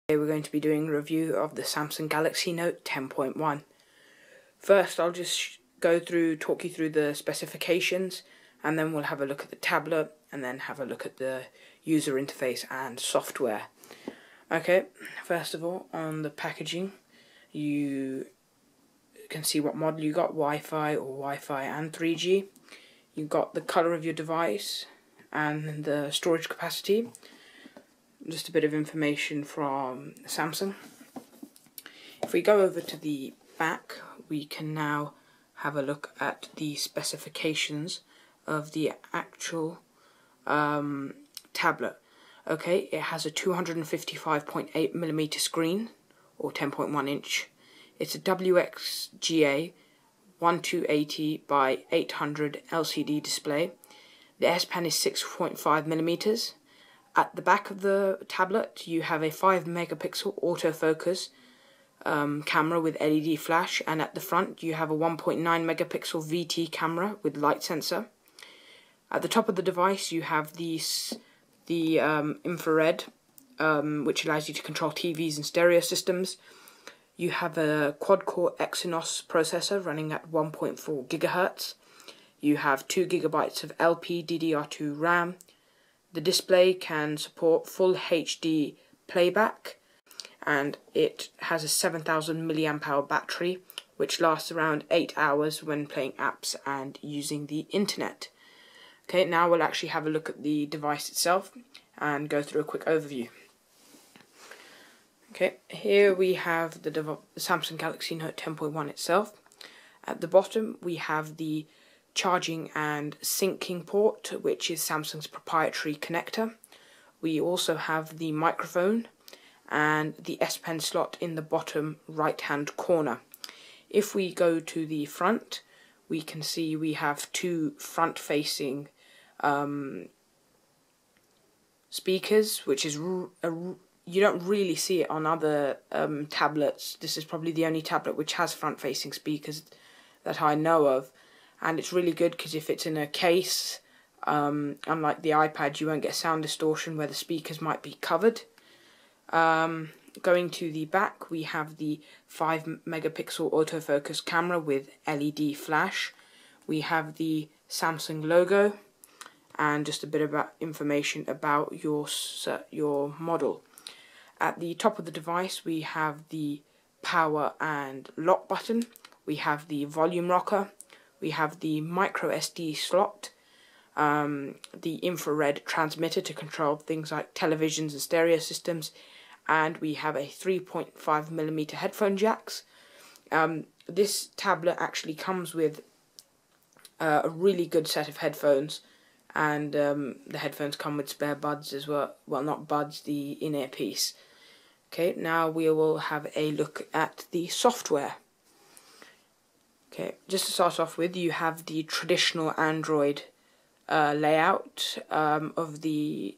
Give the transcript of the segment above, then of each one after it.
Today we're going to be doing a review of the Samsung Galaxy Note 10.1. First, I'll just talk you through the specifications, and then we'll have a look at the tablet, and then have a look at the user interface and software. Okay, first of all, on the packaging, you can see what model you got, Wi-Fi or Wi-Fi and 3G. You've got the color of your device and the storage capacity. Just a bit of information from Samsung. If we go over to the back, we can now have a look at the specifications of the actual tablet. Okay, it has a 255.8mm screen, or 10.1 inch. It's a WXGA 1280 by 800 LCD display. The S Pen is 6.5mm. At the back of the tablet, you have a 5-megapixel autofocus camera with LED flash, and at the front you have a 1.9-megapixel VT camera with light sensor. At the top of the device, you have the infrared, which allows you to control TVs and stereo systems. You have a quad-core Exynos processor running at 1.4 GHz. You have 2 GB of LPDDR2 RAM. The display can support full HD playback, and it has a 7000 mAh battery, which lasts around 8 hours when playing apps and using the internet. Okay, now we'll actually have a look at the device itself and go through a quick overview. Okay, here we have the Samsung Galaxy Note 10.1 itself. At the bottom we have the charging and syncing port, which is Samsung's proprietary connector. We also have the microphone and the S Pen slot in the bottom right hand corner. If we go to the front, we can see we have two front facing speakers, which is you don't really see it on other tablets. This is probably the only tablet which has front facing speakers that I know of. And it's really good because if it's in a case, unlike the iPad, you won't get sound distortion where the speakers might be covered. Going to the back, we have the 5-megapixel autofocus camera with LED flash. We have the Samsung logo and just a bit about information about your model. At the top of the device, we have the power and lock button. We have the volume rocker. We have the micro SD slot, the infrared transmitter to control things like televisions and stereo systems, and we have a 3.5mm headphone jacks. This tablet actually comes with a really good set of headphones, and the headphones come with spare buds as well. Well, not buds, the in-ear piece. Okay, now we will have a look at the software. Okay, just to start off with, you have the traditional Android layout of the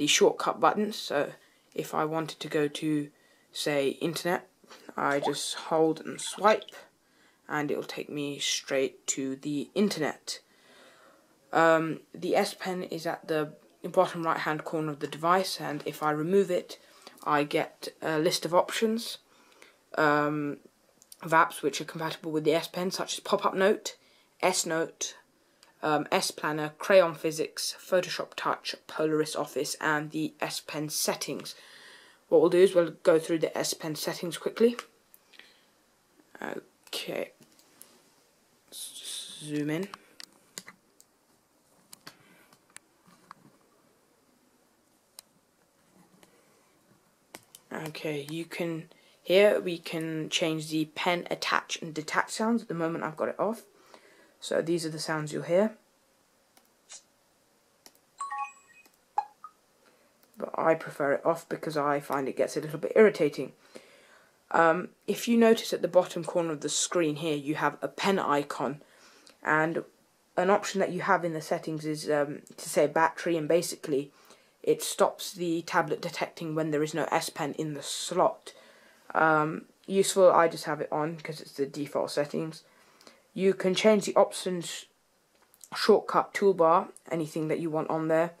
shortcut buttons. So if I wanted to go to, say, internet, I just hold and swipe, and it will take me straight to the internet. The S Pen is at the bottom right hand corner of the device, and if I remove it, I get a list of options of apps which are compatible with the S Pen, such as Pop-Up Note, S Note, S Planner, Crayon Physics, Photoshop Touch, Polaris Office, and the S Pen settings. What we'll do is we'll go through the S Pen settings quickly. Okay, let's just zoom in. Okay, here we can change the pen attach and detach sounds. At the moment I've got it off. So these are the sounds you'll hear. But I prefer it off because I find it gets a little bit irritating. If you notice at the bottom corner of the screen here, you have a pen icon. And an option that you have in the settings is to say battery, and basically it stops the tablet detecting when there is no S Pen in the slot. Useful, I just have it on because it's the default settings. You can change the options shortcut toolbar, anything that you want on there.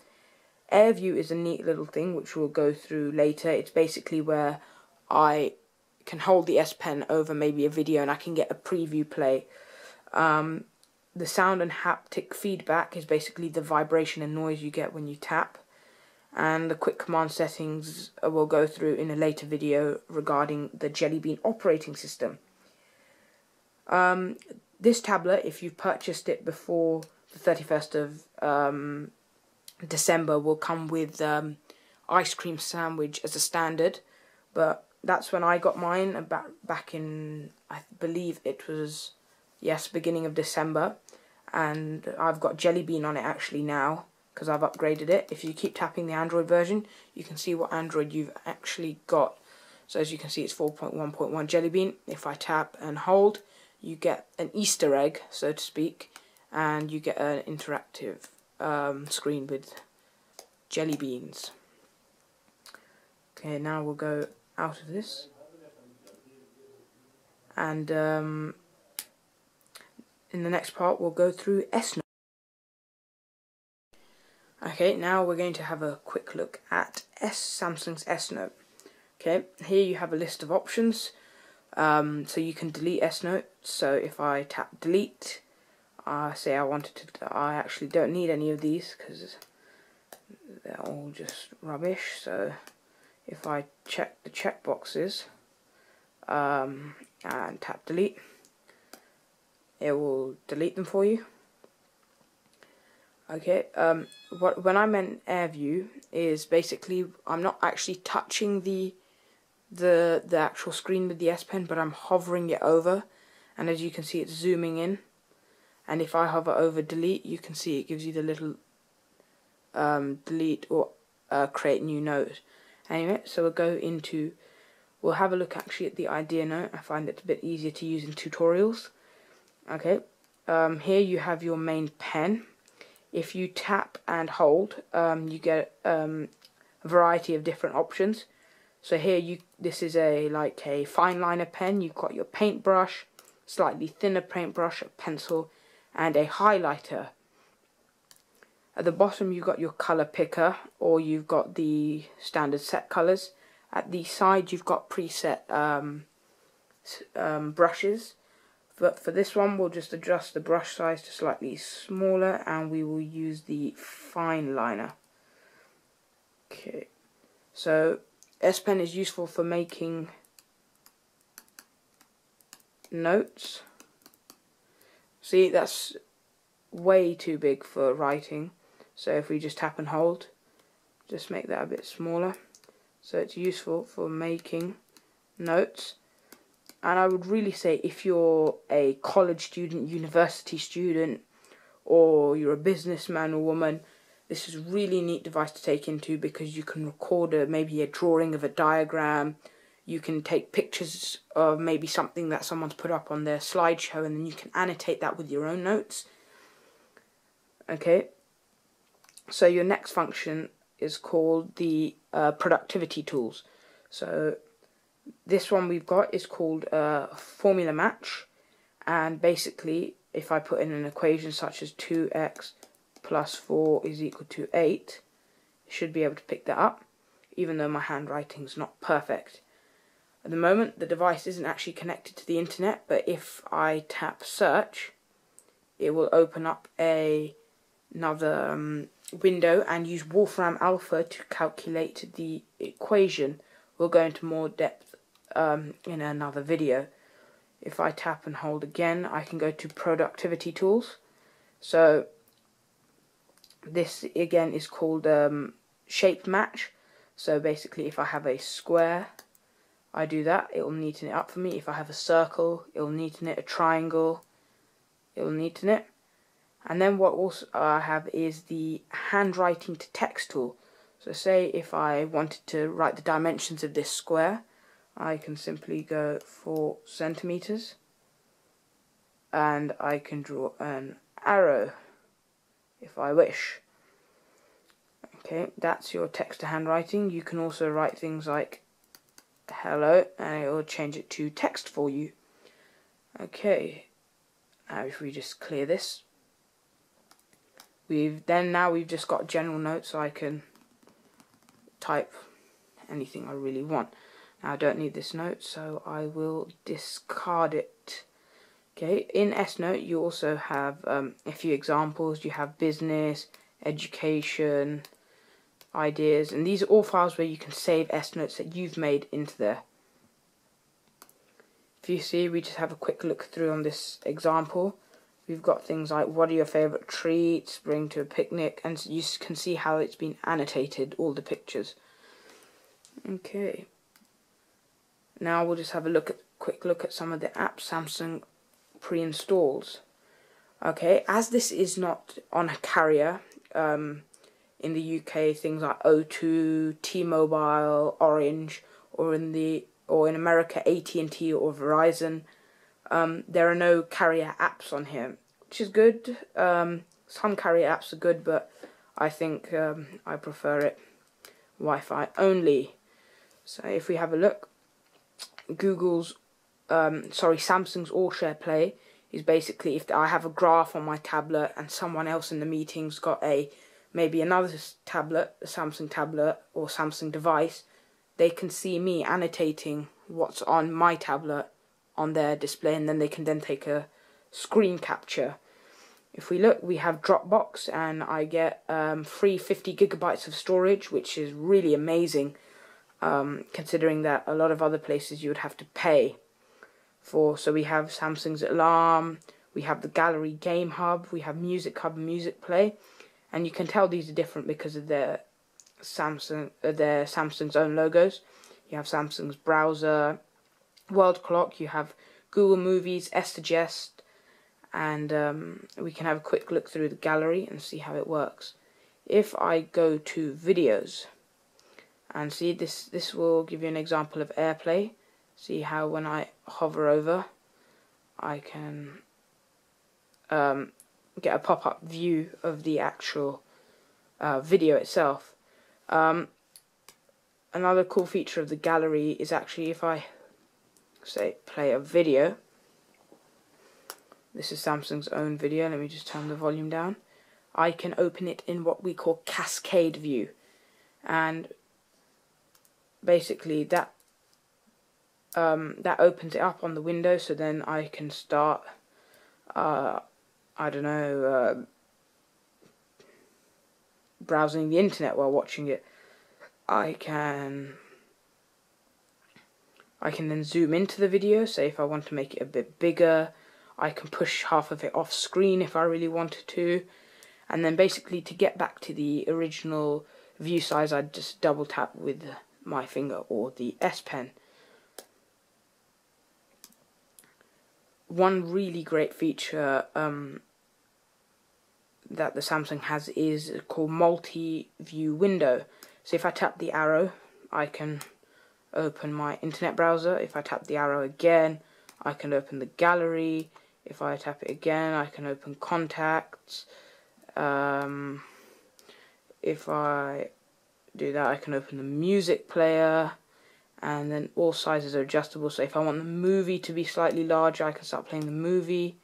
AirView is a neat little thing which we'll go through later. It's basically where I can hold the S Pen over maybe a video and I can get a preview play. The sound and haptic feedback is basically the vibration and noise you get when you tap. And the quick command settings we'll go through in a later video regarding the Jelly Bean operating system. This tablet, if you've purchased it before the 31st of December, will come with ice cream sandwich as a standard, but that's when I got mine back in, I believe it was, yes, beginning of December, and I've got Jelly Bean on it actually now because I've upgraded it. If you keep tapping the Android version, you can see what Android you've actually got. So as you can see, it's 4.1.1 Jelly Bean. If I tap and hold, you get an Easter egg, so to speak, and you get an interactive screen with jelly beans. Okay, now we'll go out of this, and in the next part we'll go through S Note. Okay, now we're going to have a quick look at Samsung's S Note. Okay, here you have a list of options. So you can delete S Note. So if I tap delete, say I wanted to, I actually don't need any of these because they're all just rubbish. So if I check the check boxes and tap delete, it will delete them for you. Okay, when I meant AirView is basically I'm not actually touching the actual screen with the S Pen, but I'm hovering it over, and as you can see it's zooming in, and if I hover over delete, you can see it gives you the little delete or create new note. Anyway, so we'll have a look actually at the idea note. I find it a bit easier to use in tutorials. Okay, here you have your main pen. If you tap and hold, you get a variety of different options. So here this is like a fine liner pen. You've got your paintbrush, slightly thinner paintbrush, a pencil, and a highlighter. At the bottom you've got your color picker, or you've got the standard set colors. At the side you've got preset brushes. But for this one we'll just adjust the brush size to slightly smaller, and we will use the fine liner. Okay, so S Pen is useful for making notes. See, that's way too big for writing, so if we just tap and hold, just make that a bit smaller. So it's useful for making notes. And I would really say if you're a college student, university student, or you're a businessman or woman, this is a really neat device to take into, because you can record maybe a drawing of a diagram. You can take pictures of maybe something that someone's put up on their slideshow, and then you can annotate that with your own notes. Okay, so your next function is called the productivity tools. So this one we've got is called formula match, and basically if I put in an equation such as 2x plus 4 is equal to 8, I should be able to pick that up, even though my handwriting's not perfect. At the moment the device isn't actually connected to the internet, but if I tap search, it will open up another window and use Wolfram Alpha to calculate the equation. We'll go into more depth in another video. If I tap and hold again, I can go to productivity tools. So this again is called shape match. So basically if I have a square, I do that, it will neaten it up for me. If I have a circle, it will neaten it. A triangle, it will neaten it. And then what also I have is the handwriting to text tool. So say if I wanted to write the dimensions of this square, I can simply go 4 centimeters, and I can draw an arrow if I wish. Okay, that's your text to handwriting. You can also write things like hello, and it will change it to text for you. Okay, now if we just clear this, now we've just got general notes, so I can type anything I really want. Now I don't need this note, so I will discard it. Okay, in S Note you also have a few examples. You have business, education, ideas, and these are all files where you can save S Notes that you've made into there. If you see, we just have a quick look through on this example. We've got things like what are your favourite treats, bring to a picnic, and you can see how it's been annotated, all the pictures. Okay. Now we'll just have a quick look at some of the apps Samsung pre-installs. Okay, as this is not on a carrier, in the UK things like O2, T-Mobile, Orange, or in America AT&T or Verizon, there are no carrier apps on here, which is good. Some carrier apps are good, but I think I prefer it Wi-Fi only. So if we have a look, Samsung's All Share Play is basically if I have a graph on my tablet and someone else in the meeting's got maybe another tablet, a Samsung tablet or Samsung device, they can see me annotating what's on my tablet on their display, and then they can take a screen capture. If we look, we have Dropbox, and I get free 50 gigabytes of storage, which is really amazing, considering that a lot of other places you would have to pay for. So we have Samsung's Alarm, we have the Gallery Game Hub, we have Music Hub and Music Play, and you can tell these are different because of their Samsung's own logos. You have Samsung's browser, World Clock, you have Google Movies, S-Suggest, and we can have a quick look through the gallery and see how it works. If I go to videos, and see this will give you an example of AirPlay. See how when I hover over, I can get a pop-up view of the actual video itself. Another cool feature of the gallery is actually if I say play a video, this is Samsung's own video, let me just turn the volume down, I can open it in what we call cascade view, and basically that opens it up on the window, so then I can start I don't know, browsing the internet while watching it. I can then zoom into the video, say if I want to make it a bit bigger. I can push half of it off screen if I really wanted to, and then basically to get back to the original view size I'd just double tap with my finger or the S Pen. One really great feature that the Samsung has is called multi-view window. So if I tap the arrow, I can open my internet browser. If I tap the arrow again, I can open the gallery. If I tap it again, I can open contacts. If I do that, I can open the music player, and then all sizes are adjustable. So if I want the movie to be slightly larger, I can start playing the movie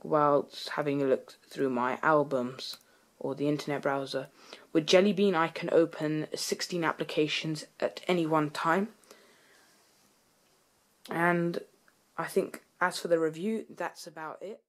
whilst having a look through my albums or the internet browser. With Jelly Bean, I can open 16 applications at any one time. And I think as for the review, that's about it.